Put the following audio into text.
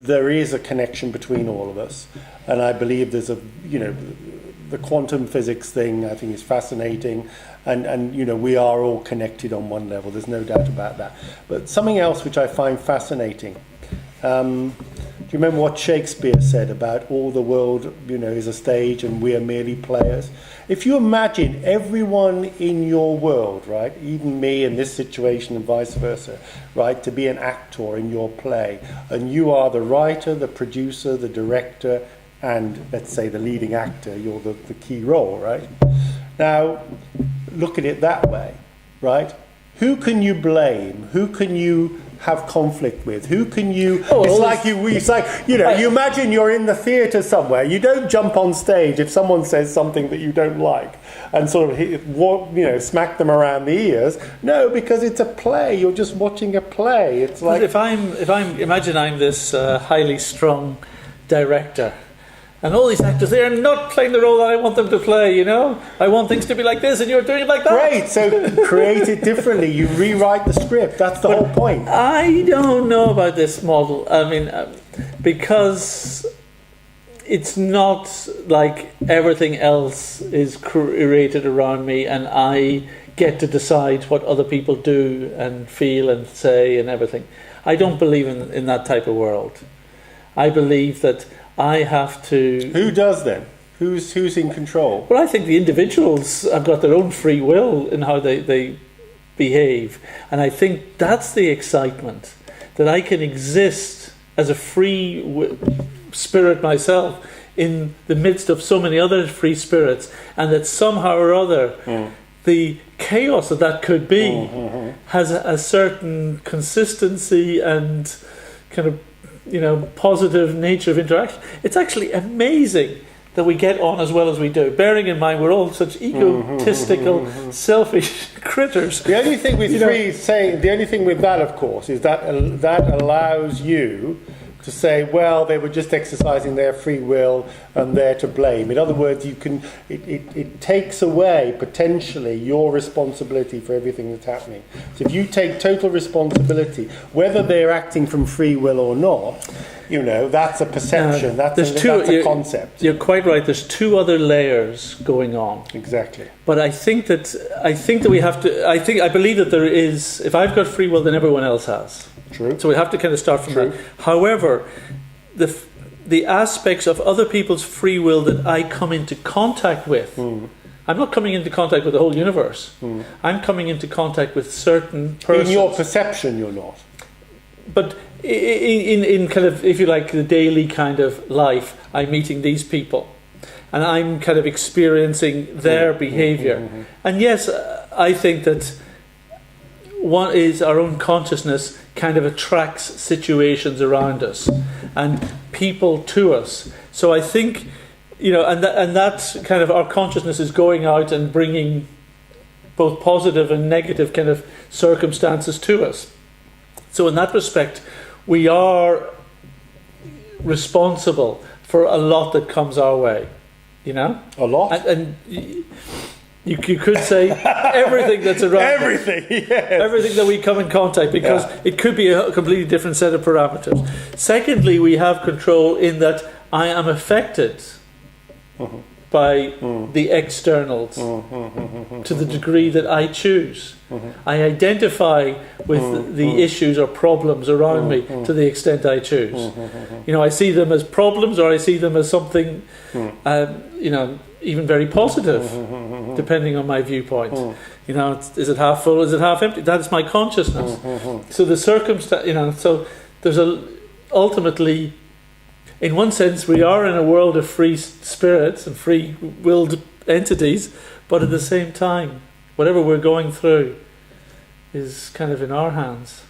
there is a connection between all of us, and I believe there's a, the quantum physics thing I think is fascinating, and we are all connected on one level. There's no doubt about that. But something else which I find fascinating. Do you remember what Shakespeare said about all the world, is a stage and we are merely players? If you imagine everyone in your world, right, even me in this situation and vice versa, right, to be an actor in your play, and you are the writer, the producer, the director, and let's say the leading actor, you're the key role, right? Now, look at it that way, right? Who can you blame? Who can you have conflict with? Who can you... you imagine you're in the theatre somewhere. You don't jump on stage if someone says something that you don't like and sort of, smack them around the ears. No, because it's a play. You're just watching a play. It's like... Imagine I'm this highly strung director, and all these actors, they are not playing the role that I want them to play, I want things to be like this, and you're doing it like that. Great, so create it differently. You rewrite the script. That's the whole point. I don't know about this model. I mean, because it's not like everything else is created around me, and I get to decide what other people do and feel and say and everything. I don't believe in that type of world. I believe that I have to... Who does then? Who's in control? Well, I think the individuals have got their own free will in how they behave. And I think that's the excitement, that I can exist as a free spirit myself in the midst of so many other free spirits, and that somehow or other the chaos that could be has a certain consistency and kind of positive nature of interaction. It's actually amazing that we get on as well as we do, bearing in mind we're all such egotistical, selfish critters. The only thing with the only thing with that, of course, is that allows you to say, well, they were just exercising their free will and they're to blame. In other words, it takes away potentially your responsibility for everything that's happening. So if you take total responsibility, whether they're acting from free will or not, that's a perception. That's a concept. You're quite right. There's two other layers going on. Exactly. But I think that we have to. I believe that there is. If I've got free will, then everyone else has. True. So we have to kind of start from that. However, the aspects of other people's free will that I come into contact with, I'm not coming into contact with the whole universe. I'm coming into contact with certain persons. In your perception, you're not. But in kind of, if you like, the daily kind of life, I'm meeting these people, and I'm kind of experiencing their behaviour. And yes, I think that one is our own consciousness kind of attracts situations around us and people to us. So I think, and that kind of our consciousness is going out and bringing both positive and negative kind of circumstances to us. So in that respect, we are responsible for a lot that comes our way, A lot? And you could say everything that's around everything, yes. Everything that we come in contact, because it could be a completely different set of parameters. Secondly, we have control in that I am affected by the externals to the degree that I choose. I identify with the issues or problems around me to the extent I choose. I see them as problems, or I see them as something, even very positive, depending on my viewpoint. Is it half full? Is it half empty? That is my consciousness. So the circumstance, so there's ultimately, in one sense, we are in a world of free spirits and free-willed entities, but at the same time, whatever we're going through is kind of in our hands.